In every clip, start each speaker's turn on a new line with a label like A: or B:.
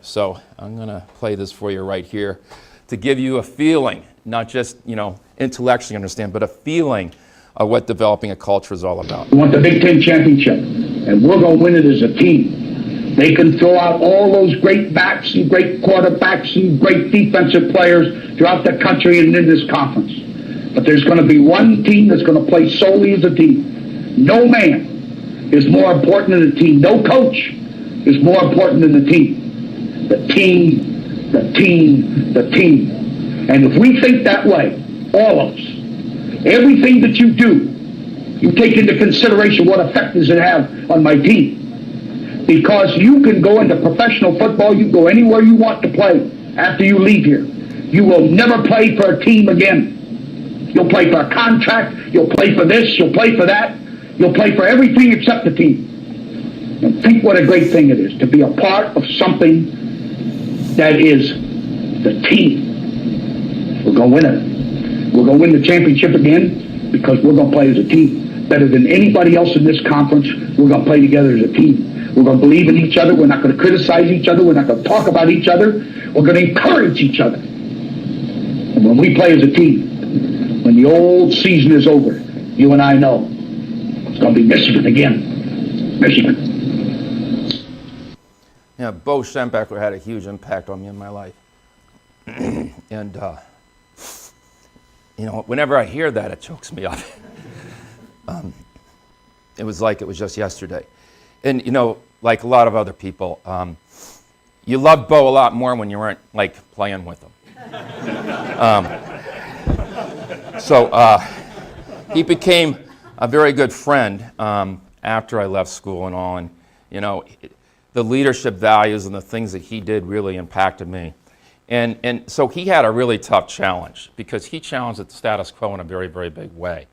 A: So I'm going to play this for you right here to give you a feeling, not just, intellectually understand, but a feeling of what developing a culture is all about.
B: We want the Big Ten championship, and we're going to win it as a team. They can throw out all those great backs and great quarterbacks and great defensive players throughout the country and in this conference. But there's going to be one team that's going to play solely as a team. No man is more important than the team. No coach is more important than the team. The team, the team, the team. And if we think that way, all of us, everything that you do, you take into consideration what effect does it have on my team. Because you can go into professional football, you go anywhere you want to play after you leave here. You will never play for a team again. You'll play for a contract, you'll play for this, you'll play for that, you'll play for everything except the team. And think what a great thing it is to be a part of something that is the team. We're going to win it. We're going to win the championship again because we're going to play as a team. Better than anybody else in this conference, we're going to play together as a team. We're going to believe in each other. We're not going to criticize each other. We're not going to talk about each other. We're going to encourage each other. And when we play as a team, when the old season is over, you and I know it's going to be Michigan again. Michigan.
A: Yeah, Bo Schembechler had a huge impact on me in my life. And, whenever I hear that, it chokes me up. It was like it was just yesterday. And, like a lot of other people, you loved Bo a lot more when you weren't, playing with him. So he became a very good friend after I left school and all. And, the leadership values and the things that he did really impacted me. And so he had a really tough challenge because he challenged the status quo in a very, very big way.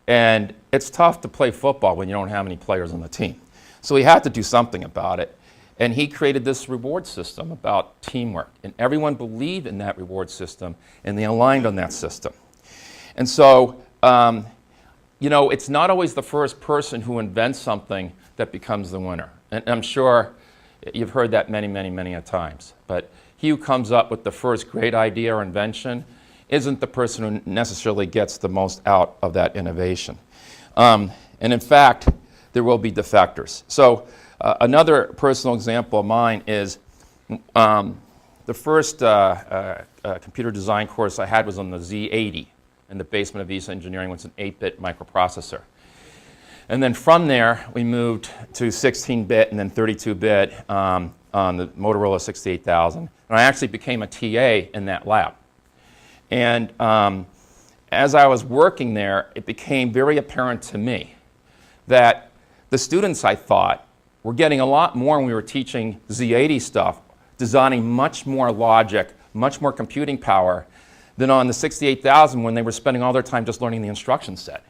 A: And it's tough to play football when you don't have any players on the team. So he had to do something about it. And he created this reward system about teamwork. And everyone believed in that reward system, and they aligned on that system. And so, it's not always the first person who invents something that becomes the winner. And I'm sure you've heard that many, many, many a times. But he who comes up with the first great idea or invention isn't the person who necessarily gets the most out of that innovation. And in fact, there will be defectors. So another personal example of mine is the first computer design course I had was on the Z80 in the basement of ESA Engineering, which was an 8-bit microprocessor. And then from there, we moved to 16-bit and then 32-bit on the Motorola 68000. And I actually became a TA in that lab. And as I was working there, it became very apparent to me that the students, I thought, were getting a lot more when we were teaching Z80 stuff, designing much more logic, much more computing power than on the 68000 when they were spending all their time just learning the instruction set.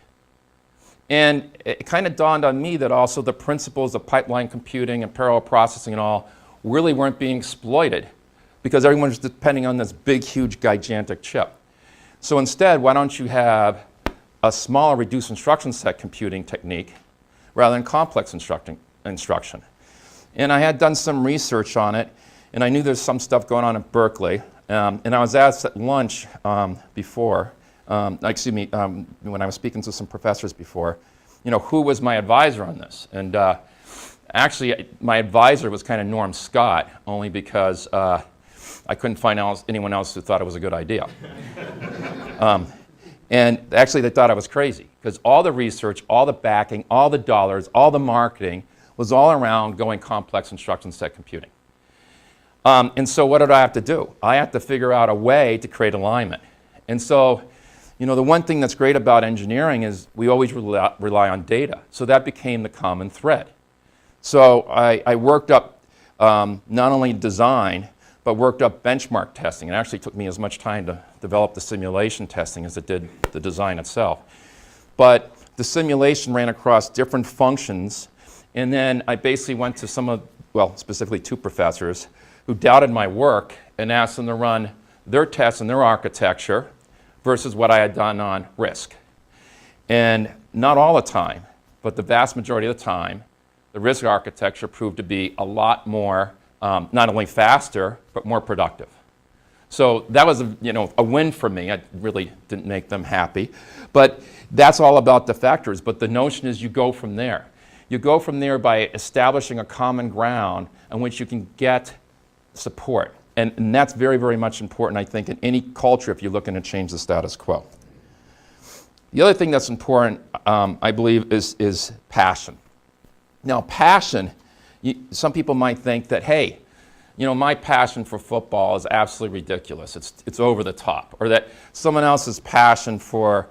A: And it kind of dawned on me that also the principles of pipeline computing and parallel processing and all really weren't being exploited because everyone was depending on this big, huge, gigantic chip. So instead, why don't you have a smaller reduced instruction set computing technique rather than complex instruction? And I had done some research on it, and I knew there's some stuff going on at Berkeley. And I was asked at lunch before, when I was speaking to some professors before, who was my advisor on this? And actually, my advisor was kind of Norm Scott, only because I couldn't find anyone else who thought it was a good idea. And actually, they thought I was crazy, because all the research, all the backing, all the dollars, all the marketing was all around going complex instruction set computing. And so what did I have to do? I had to figure out a way to create alignment. And so, the one thing that's great about engineering is we always rely on data. So that became the common thread. So I worked up not only design, but worked up benchmark testing. It actually took me as much time to develop the simulation testing as it did the design itself. But the simulation ran across different functions, and then I basically went to specifically two professors who doubted my work and asked them to run their tests and their architecture versus what I had done on RISC. And not all the time, but the vast majority of the time, the RISC architecture proved to be a lot more not only faster, but more productive. So that was a win for me. I really didn't make them happy. But that's all about the factors. But the notion is you go from there. You go from there by establishing a common ground on which you can get support. And that's very, very much important, I think, in any culture if you're looking to change the status quo. The other thing that's important, I believe, is passion. Now, passion, some people might think that, hey, my passion for football is absolutely ridiculous. It's over the top. Or that someone else's passion for,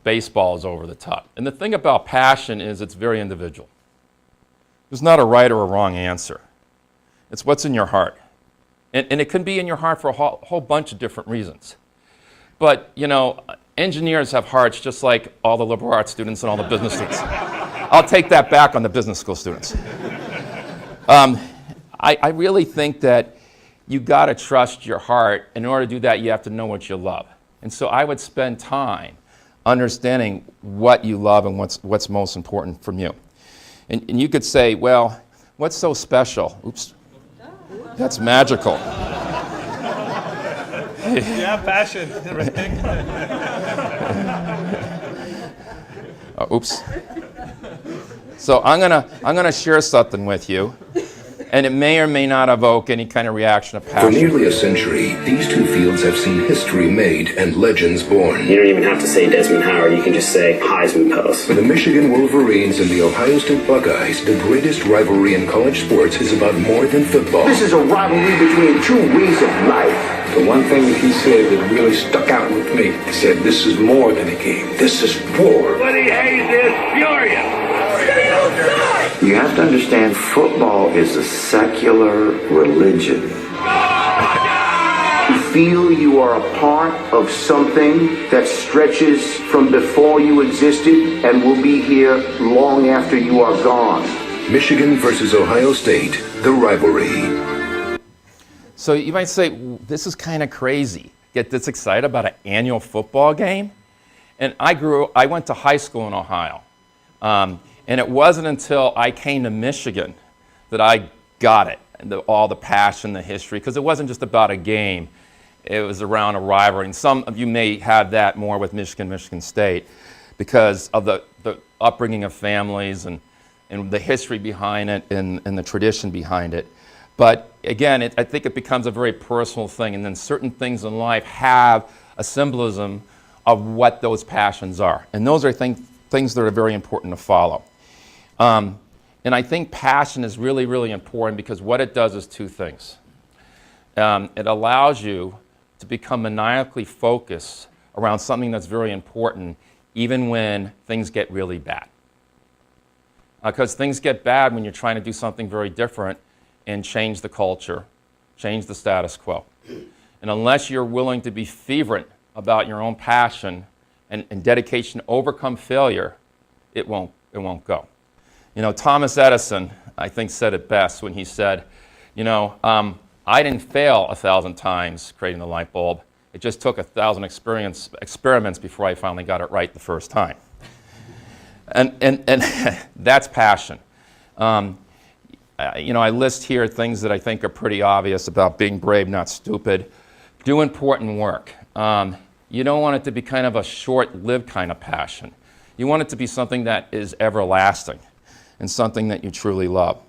A: baseball is over the top. And the thing about passion is it's very individual. There's not a right or a wrong answer. It's what's in your heart. And it can be in your heart for a whole bunch of different reasons. But, engineers have hearts just like all the liberal arts students and all the business students. I'll take that back on the business school students. I really think that you got to trust your heart. In order to do that, you have to know what you love. And so I would spend time understanding what you love and what's most important from you. And you could say, well, what's so special? Oops. That's magical.
C: Yeah, passion.
A: Oops. So I'm gonna share something with you, and it may or may not evoke any kind of reaction of
D: For
A: passion.
D: nearly a century, these two fields have seen history made and legends born.
E: You don't even have to say Desmond Howard, you can just say Heisman Post.
D: For the Michigan Wolverines and the Ohio State Buckeyes, the greatest rivalry in college sports is about more than football.
F: This is a rivalry between two ways of life.
G: The one thing that he said that really stuck out with me, he said, this is more than a game. This is war.
B: Buddy Hayes is furious.
F: You have to understand, football is a secular religion. You feel you are a part of something that stretches from before you existed and will be here long after you are gone.
D: Michigan versus Ohio State, the rivalry.
A: So you might say, this is kind of crazy. Get this excited about an annual football game? And I went to high school in Ohio. And it wasn't until I came to Michigan that I got it, all the passion, the history, because it wasn't just about a game. It was around a rivalry. And some of you may have that more with Michigan State because of the upbringing of families and the history behind it and the tradition behind it. But again, I think it becomes a very personal thing, and then certain things in life have a symbolism of what those passions are. And those are things that are very important to follow. And I think passion is really, really important because what it does is two things. It allows you to become maniacally focused around something that's very important, even when things get really bad. Because things get bad when you're trying to do something very different and change the culture, change the status quo. And unless you're willing to be fervent about your own passion and dedication to overcome failure, it won't go. Thomas Edison, I think, said it best when he said, I didn't fail 1,000 times creating the light bulb. It just took 1,000 experiments before I finally got it right the first time. And that's passion. I list here things that I think are pretty obvious about being brave, not stupid. Do important work. You don't want it to be kind of a short-lived kind of passion. You want it to be something that is everlasting and something that you truly love.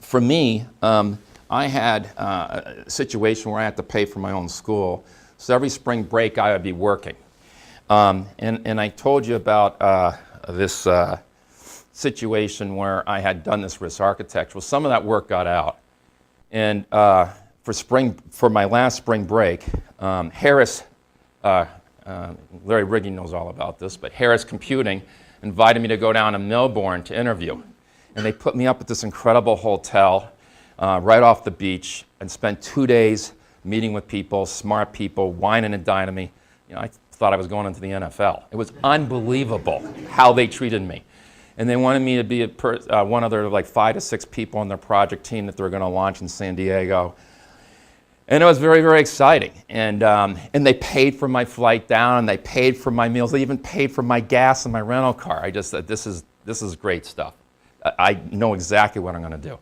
A: For me, I had a situation where I had to pay for my own school. So every spring break, I would be working. And I told you about this situation where I had done this risk architecture. Well, some of that work got out. And for my last spring break, Harris, Larry Rigging knows all about this, but Harris Computing invited me to go down to Melbourne to interview. And they put me up at this incredible hotel right off the beach and spent 2 days meeting with people, smart people, wining and dining me. I thought I was going into the NFL. It was unbelievable how they treated me. And they wanted me to be one of their 5 to 6 people on their project team that they were going to launch in San Diego. And it was very, very exciting. And they paid for my flight down, and they paid for my meals. They even paid for my gas and my rental car. I just said, this is great stuff. I know exactly what I'm going to do.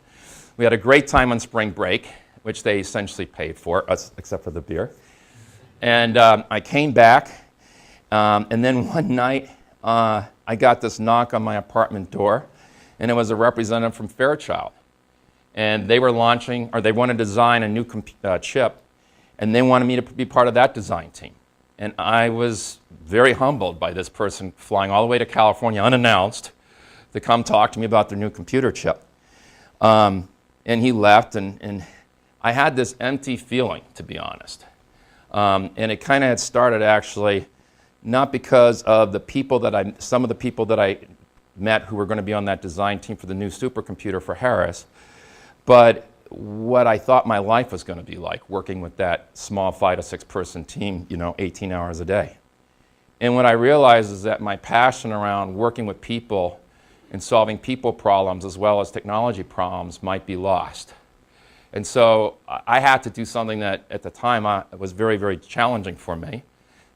A: We had a great time on spring break, which they essentially paid for, us except for the beer. And I came back, and then one night I got this knock on my apartment door, and it was a representative from Fairchild. And they were launching, or they wanted to design a new chip, and they wanted me to be part of that design team. And I was very humbled by this person flying all the way to California unannounced to come talk to me about their new computer chip. And he left, and I had this empty feeling, to be honest. And it kind of had started actually not because of the people that some of the people that I met who were going to be on that design team for the new supercomputer for Harris, but what I thought my life was going to be like, working with that small 5 to 6 person team, 18 hours a day. And what I realized is that my passion around working with people and solving people problems as well as technology problems might be lost. And so I had to do something that at the time was very, very challenging for me,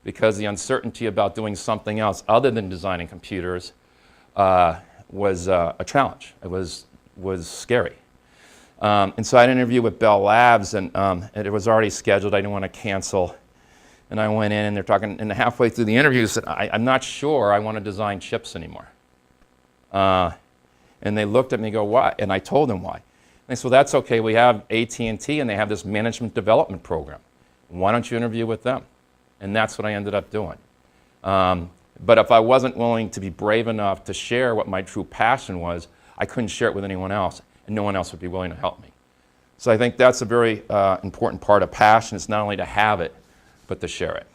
A: because the uncertainty about doing something else other than designing computers was a challenge. It was scary. And so I had an interview with Bell Labs, and it was already scheduled. I didn't want to cancel. And I went in, and they're talking, and halfway through the interview, said, I'm not sure I want to design chips anymore. And they looked at me and go, why? And I told them why. And they said, well, that's okay. We have AT&T, and they have this management development program. Why don't you interview with them? And that's what I ended up doing. But if I wasn't willing to be brave enough to share what my true passion was, I couldn't share it with anyone else, and no one else would be willing to help me. So I think that's a very important part of passion. It's not only to have it, but to share it.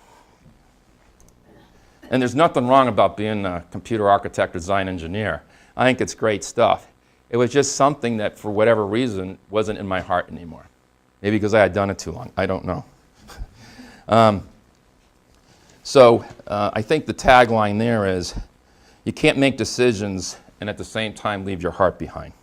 A: And there's nothing wrong about being a computer architect or design engineer. I think it's great stuff. It was just something that, for whatever reason, wasn't in my heart anymore. Maybe because I had done it too long. I don't know. So I think the tagline there is, you can't make decisions and at the same time leave your heart behind.